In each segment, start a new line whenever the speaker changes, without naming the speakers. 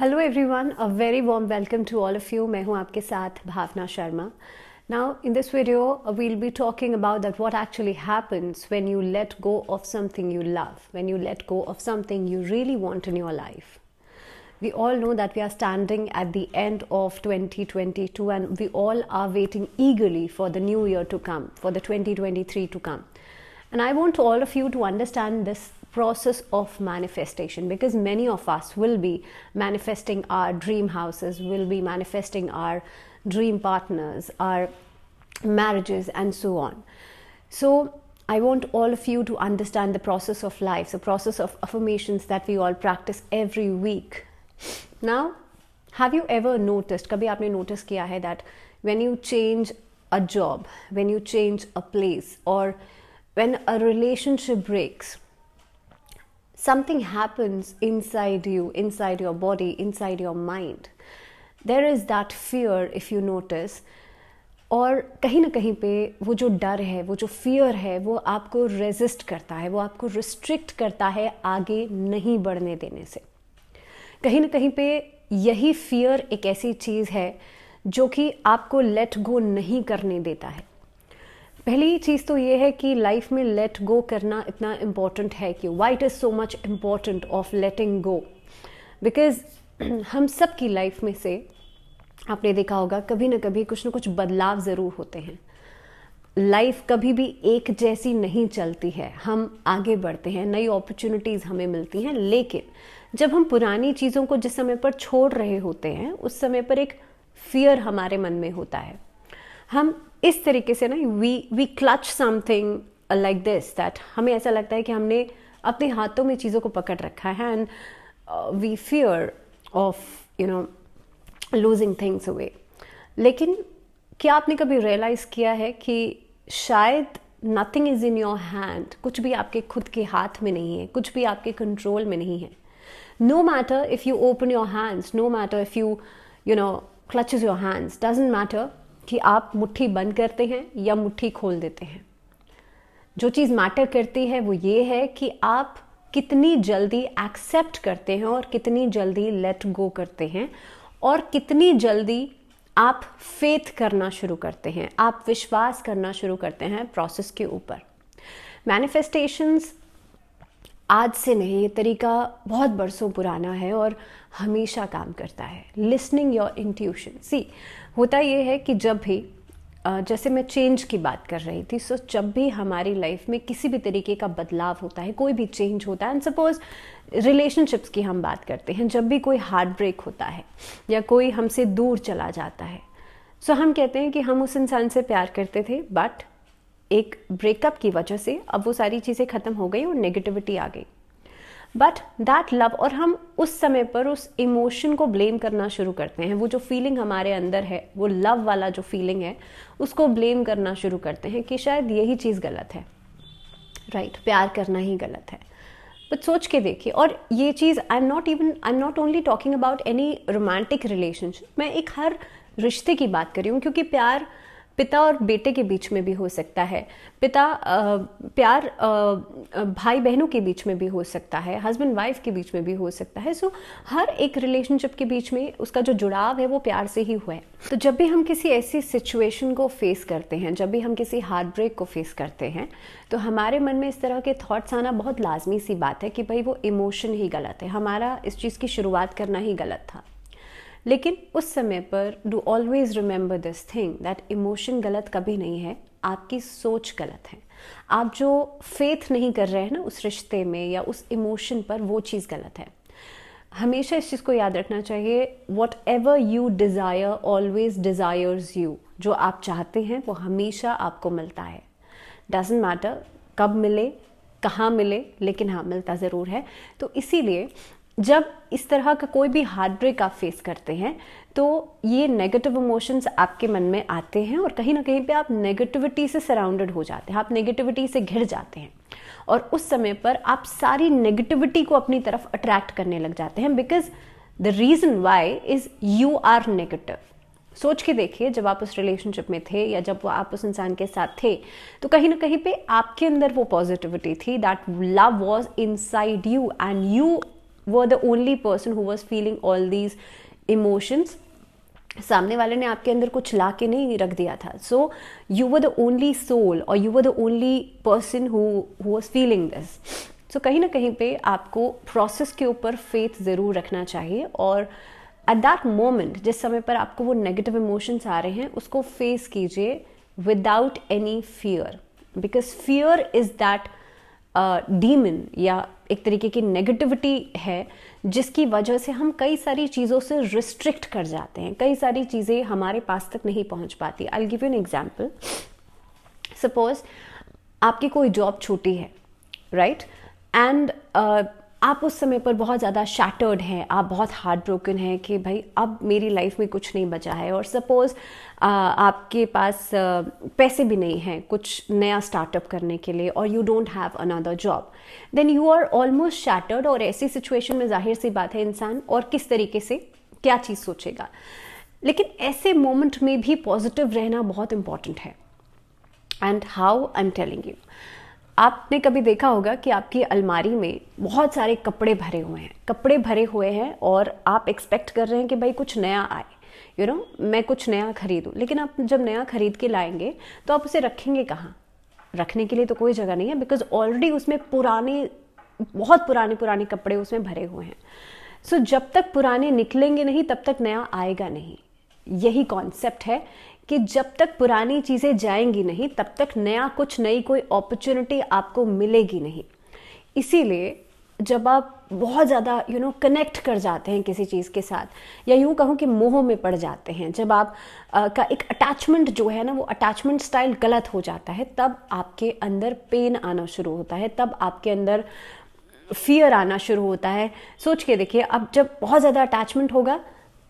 Hello everyone, a very warm welcome to all of you. मैं हूं आपके साथ Bhavna Sharma. Now in this video we'll be talking about that what actually happens when you let go of something you love, when you let go of something you really want in your life. We all know that we are standing at the end of 2022 and we all are waiting eagerly for the new year to come, for the 2023 to come. And I want all of you to understand this process of manifestation, because many of us will be manifesting our dream houses, will be manifesting our dream partners, our marriages, and so on. So I want all of you to understand the process of life, the process of affirmations that we all practice every week. Now, have you ever noticed, kabhi aapne notice kiya hai that when you change a job, when you change a place, or when a relationship breaks, something happens inside you, inside your body, inside your mind. There is that fear, if you notice. और कहीं ना कहीं पे वो जो डर है, वो जो फियर है, वो आपको रेजिस्ट करता है, वो आपको रिस्ट्रिक्ट करता है आगे नहीं बढ़ने देने से। कहीं ना कहीं पे यही फियर एक ऐसी चीज़ है जो कि आपको लेट गो नहीं करने देता है। पहली चीज़ तो ये है कि लाइफ में लेट गो करना इतना इम्पॉर्टेंट है क्यों? Why it is so much important of letting go? Because हम सब की लाइफ में से आपने देखा होगा कभी ना कभी कुछ ना कुछ बदलाव ज़रूर होते हैं। लाइफ कभी भी एक जैसी नहीं चलती है, हम आगे बढ़ते हैं, नई अपॉर्चुनिटीज़ हमें मिलती हैं, लेकिन जब हम पुरानी चीज़ों को जिस समय पर छोड़ रहे होते हैं उस समय पर एक फियर हमारे मन में होता है। हम इस तरीके से ना we clutch something like this, that हमें ऐसा लगता है कि हमने अपने हाथों में चीज़ों को पकड़ रखा है and we fear of losing things away. लेकिन क्या आपने कभी रियलाइज़ किया है कि शायद nothing is in your hand, कुछ भी आपके खुद के हाथ में नहीं है, कुछ भी आपके कंट्रोल में नहीं है। No matter if you open your hands, no matter if you clutches your hands, doesn't matter कि आप मुट्ठी बंद करते हैं या मुट्ठी खोल देते हैं। जो चीज़ मैटर करती है वो ये है कि आप कितनी जल्दी एक्सेप्ट करते हैं और कितनी जल्दी लेट गो करते हैं और कितनी जल्दी आप फेथ करना शुरू करते हैं, आप विश्वास करना शुरू करते हैं प्रोसेस के ऊपर। मैनिफेस्टेशंस आज से नहीं, ये तरीका बहुत बरसों पुराना है और हमेशा काम करता है। Listening your intuition. सी, होता ये है कि जब भी जैसे मैं चेंज की बात कर रही थी, सो जब भी हमारी लाइफ में किसी भी तरीके का बदलाव होता है, कोई भी चेंज होता है, एंड सपोज रिलेशनशिप्स की हम बात करते हैं, जब भी कोई हार्ट ब्रेक होता है या कोई हमसे दूर चला जाता है, सो हम कहते हैं कि हम उस इंसान से प्यार करते थे, बट एक ब्रेकअप की वजह से अब वो सारी चीज़ें ख़त्म हो गई और नेगेटिविटी आ गई। बट दैट लव, और हम उस समय पर उस इमोशन को ब्लेम करना शुरू करते हैं, वो जो फीलिंग हमारे अंदर है, वो लव वाला जो फीलिंग है, उसको ब्लेम करना शुरू करते हैं कि शायद यही चीज़ गलत है, राइट, प्यार करना ही गलत है। बट सोच के देखिए, और ये चीज़ I am not only talking about any romantic relationship, मैं एक हर रिश्ते की बात कर रही हूँ, क्योंकि प्यार पिता और बेटे के बीच में भी हो सकता है, प्यार भाई बहनों के बीच में भी हो सकता है, हस्बैंड वाइफ के बीच में भी हो सकता है। सो हर एक रिलेशनशिप के बीच में उसका जो जुड़ाव है वो प्यार से ही हुआ है। तो जब भी हम किसी ऐसी सिचुएशन को फेस करते हैं, जब भी हम किसी हार्ट ब्रेक को फेस करते हैं, तो हमारे मन में इस तरह के थॉट्स आना बहुत लाजमी सी बात है कि भाई वो इमोशन ही गलत है, हमारा इस चीज़ की शुरुआत करना ही गलत था। लेकिन उस समय पर do always remember this thing, that emotion गलत कभी नहीं है, आपकी सोच गलत है। आप जो फेथ नहीं कर रहे हैं ना उस रिश्ते में या उस इमोशन पर, वो चीज़ गलत है। हमेशा इस चीज़ को याद रखना चाहिए, what ever you desire always desires you. जो आप चाहते हैं वो हमेशा आपको मिलता है। डजेंट मैटर कब मिले, कहाँ मिले, लेकिन हाँ, मिलता ज़रूर है। तो इसीलिए जब इस तरह का कोई भी हार्ट ब्रेक आप फेस करते हैं, तो ये नेगेटिव इमोशंस आपके मन में आते हैं और कहीं ना कहीं पे आप नेगेटिविटी से सराउंडेड हो जाते हैं, आप नेगेटिविटी से घिर जाते हैं, और उस समय पर आप सारी नेगेटिविटी को अपनी तरफ अट्रैक्ट करने लग जाते हैं, because the reason why is you are negative. सोच के देखिए, जब आप उस रिलेशनशिप में थे या जब आप उस इंसान के साथ थे, तो कहीं ना कहीं पे आपके अंदर वो पॉजिटिविटी थी, that love was inside you and you were the only person who was feeling all these emotions. सामने वाले ने आपके अंदर कुछ ला के नहीं रख दिया था. So you were the only soul और you were the only person who was feeling this. So कहीं ना कहीं पे आपको प्रोसेस के ऊपर फेथ ज़रूर रखना चाहिए और एट दैट मोमेंट जिस समय पर आपको वो नेगेटिव इमोशंस आ रहे हैं उसको फेस कीजिए without any fear, because fear is that demon या एक तरीके की नेगेटिविटी है जिसकी वजह से हम कई सारी चीज़ों से रिस्ट्रिक्ट कर जाते हैं, कई सारी चीज़ें हमारे पास तक नहीं पहुंच पाती. I will give you an example. Suppose आपकी कोई जॉब छूटी है, राइट, एंड आप उस समय पर बहुत ज़्यादा शैटर्ड हैं, आप बहुत हार्ट ब्रोकन हैं कि भाई अब मेरी लाइफ में कुछ नहीं बचा है, और सपोज़ आपके पास पैसे भी नहीं हैं कुछ नया स्टार्टअप करने के लिए, और you don't have another job, then you are almost shattered. और ऐसी सिचुएशन में जाहिर सी बात है इंसान और किस तरीके से क्या चीज़ सोचेगा. लेकिन ऐसे मोमेंट में भी पॉजिटिव रहना बहुत इंपॉर्टेंट है. And how I am telling you, आपने कभी देखा होगा कि आपकी अलमारी में बहुत सारे कपड़े भरे हुए हैं और आप एक्सपेक्ट कर रहे हैं कि भाई कुछ नया आए, यू नो, मैं कुछ नया खरीदूं. लेकिन आप जब नया खरीद के लाएंगे तो आप उसे रखेंगे कहाँ? रखने के लिए तो कोई जगह नहीं है, बिकॉज ऑलरेडी उसमें बहुत पुराने कपड़े उसमें भरे हुए हैं. सो जब तक पुराने निकलेंगे नहीं तब तक नया आएगा नहीं. यही कॉन्सेप्ट है कि जब तक पुरानी चीज़ें जाएंगी नहीं तब तक नई कोई अपॉर्चुनिटी आपको मिलेगी नहीं. इसीलिए जब आप बहुत ज़्यादा कनेक्ट कर जाते हैं किसी चीज़ के साथ, या यूँ कहूँ कि मोह में पड़ जाते हैं, जब आप का एक अटैचमेंट जो है ना, वो अटैचमेंट स्टाइल गलत हो जाता है, तब आपके अंदर पेन आना शुरू होता है, तब आपके अंदर फियर आना शुरू होता है. सोच के देखिए, अब जब बहुत ज़्यादा अटैचमेंट होगा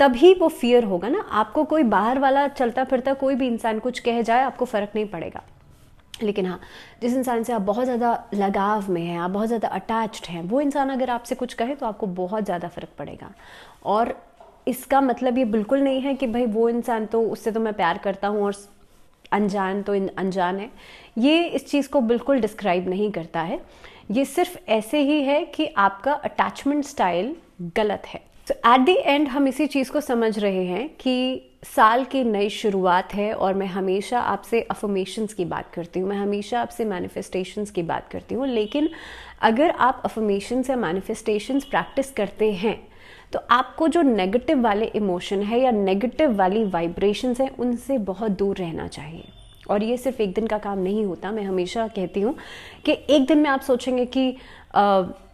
तभी वो फियर होगा ना. आपको कोई बाहर वाला चलता फिरता कोई भी इंसान कुछ कह जाए आपको फ़र्क नहीं पड़ेगा. लेकिन हाँ, जिस इंसान से आप बहुत ज़्यादा लगाव में हैं, आप बहुत ज़्यादा अटैच्ड हैं, वो इंसान अगर आपसे कुछ कहे तो आपको बहुत ज़्यादा फ़र्क पड़ेगा. और इसका मतलब ये बिल्कुल नहीं है कि भाई वो इंसान तो उससे तो मैं प्यार करता हूँ और अनजान तो अनजान है. ये इस चीज़ को बिल्कुल डिस्क्राइब नहीं करता है. ये सिर्फ ऐसे ही है कि आपका अटैचमेंट स्टाइल गलत है. तो एट द एंड हम इसी चीज़ को समझ रहे हैं कि साल की नई शुरुआत है और मैं हमेशा आपसे अफर्मेशंस की बात करती हूँ, मैं हमेशा आपसे मैनिफेस्टेशंस की बात करती हूँ. लेकिन अगर आप अफर्मेशंस या मैनिफेस्टेशंस प्रैक्टिस करते हैं तो आपको जो नेगेटिव वाले इमोशन है या नेगेटिव वाली वाइब्रेशंस हैं उनसे बहुत दूर रहना चाहिए. और ये सिर्फ एक दिन का काम नहीं होता. मैं हमेशा कहती हूँ कि एक दिन में आप सोचेंगे कि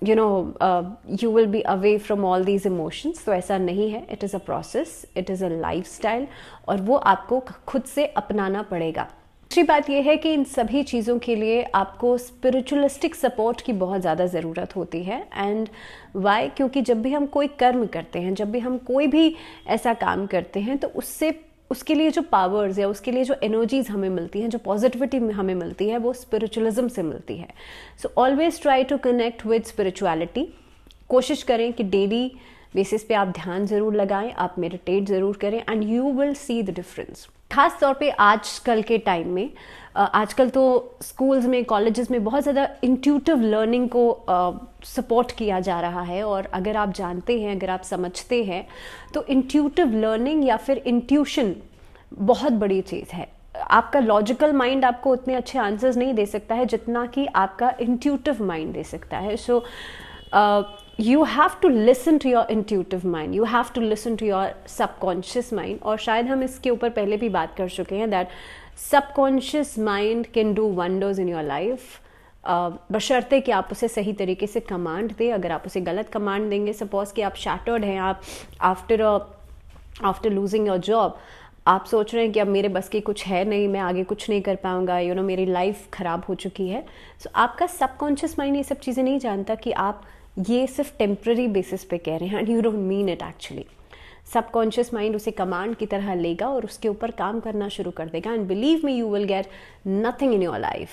you will be away from all these emotions. तो ऐसा नहीं है. It is a process, it is a lifestyle, और वो आपको खुद से अपनाना पड़ेगा. दूसरी बात यह है कि इन सभी चीज़ों के लिए आपको स्पिरिचुअलिस्टिक सपोर्ट की बहुत ज़्यादा ज़रूरत होती है. And why? क्योंकि जब भी हम कोई कर्म करते हैं, जब भी हम कोई भी ऐसा काम करते हैं, तो उसके लिए जो पावर्स या उसके लिए जो एनर्जीज हमें मिलती हैं, जो पॉजिटिविटी हमें मिलती है, वो स्पिरिचुअलिज्म से मिलती है. So always try to connect with spirituality. कोशिश करें कि डेली बेसिस पे आप ध्यान ज़रूर लगाएं, आप मेडिटेट ज़रूर करें, and you will see the difference. खास तौर पे आजकल के टाइम में, आजकल तो स्कूल्स में, कॉलेजेस में बहुत ज़्यादा इंट्यूटिव लर्निंग को सपोर्ट किया जा रहा है. और अगर आप जानते हैं, अगर आप समझते हैं, तो इंट्यूटिव लर्निंग या फिर इंट्यूशन बहुत बड़ी चीज़ है. आपका लॉजिकल माइंड आपको उतने अच्छे आंसर्स नहीं दे सकता है जितना कि आपका इंट्यूटिव माइंड दे सकता है. सो you have to listen to your intuitive mind, you have to listen to your subconscious mind. और शायद हम इसके ऊपर पहले भी बात कर चुके हैं that subconscious mind can do wonders in your life, बशर्ते कि आप उसे सही तरीके से कमांड दें. अगर आप उसे गलत कमांड देंगे, सपोज कि आप शैटर्ड हैं, आप आफ्टर लूजिंग योर जॉब आप सोच रहे हैं कि अब मेरे बस की कुछ है नहीं, मैं आगे कुछ नहीं कर पाऊंगा, मेरी लाइफ ख़राब हो चुकी है. सो आपका सबकॉन्शियस माइंड ये सब चीज़ें नहीं जानता कि आप ये सिर्फ टेम्प्रेरी बेसिस पे कह रहे हैं, and you don't mean it actually. Subconscious mind उसे कमांड की तरह लेगा और उसके ऊपर काम करना शुरू कर देगा, and believe me, you will get nothing in your life,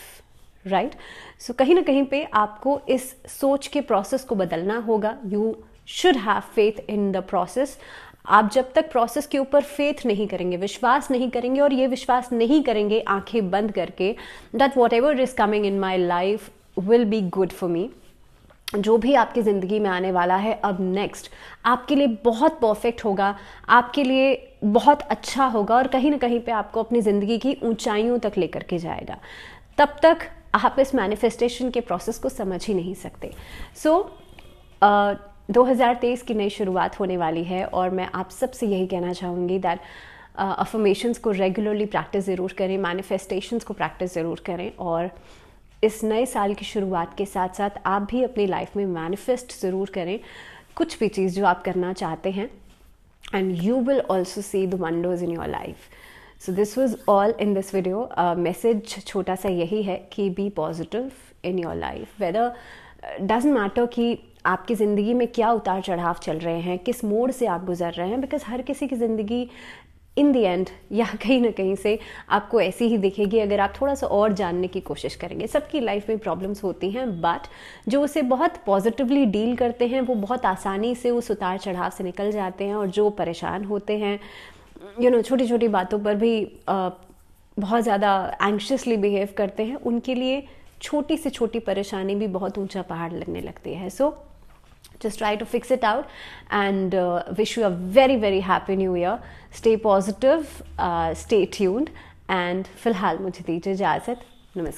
right. So कहीं ना कहीं पे आपको इस सोच के प्रोसेस को बदलना होगा. You should have faith in the process. आप जब तक प्रोसेस के ऊपर फेथ नहीं करेंगे, विश्वास नहीं करेंगे, और ये विश्वास नहीं करेंगे आंखें बंद करके that what ever is coming in my life will be good for me, जो भी आपकी ज़िंदगी में आने वाला है अब नेक्स्ट, आपके लिए बहुत परफेक्ट होगा, आपके लिए बहुत अच्छा होगा और कहीं ना कहीं पे आपको अपनी ज़िंदगी की ऊंचाइयों तक लेकर के जाएगा। तब तक आप इस मैनिफेस्टेशन के प्रोसेस को समझ ही नहीं सकते। सो 2023 की नई शुरुआत होने वाली है और मैं आप सबसे यही कहना चाहूँगी दैट अफर्मेशंस को रेगुलरली प्रैक्टिस ज़रूर करें, मैनिफेस्टेशंस को प्रैक्टिस ज़रूर करें और इस नए साल की शुरुआत के साथ साथ आप भी अपनी लाइफ में मैनिफेस्ट ज़रूर करें कुछ भी चीज़ जो आप करना चाहते हैं, and you will also see the wonders in your life. So this was all in this video. Message छोटा सा यही है कि be positive in your life, whether doesn't matter कि आपकी ज़िंदगी में क्या उतार चढ़ाव चल रहे हैं, किस मोड़ से आप गुजर रहे हैं, बिकॉज हर किसी की ज़िंदगी इन दी एंड या कहीं ना कहीं से आपको ऐसी ही दिखेगी अगर आप थोड़ा सा और जानने की कोशिश करेंगे। सबकी लाइफ में प्रॉब्लम्स होती हैं, बट जो उसे बहुत पॉजिटिवली डील करते हैं वो बहुत आसानी से उस उतार चढ़ाव से निकल जाते हैं, और जो परेशान होते हैं छोटी छोटी बातों पर भी बहुत ज़्यादा एंग्शियसली बिहेव करते हैं, उनके लिए छोटी से छोटी परेशानी भी बहुत ऊंचा पहाड़ लगने लगती है। सो just try to fix it out and wish you a very very happy new year. Stay positive, stay tuned, and फिलहाल मुझे दीजिए इजाज़त।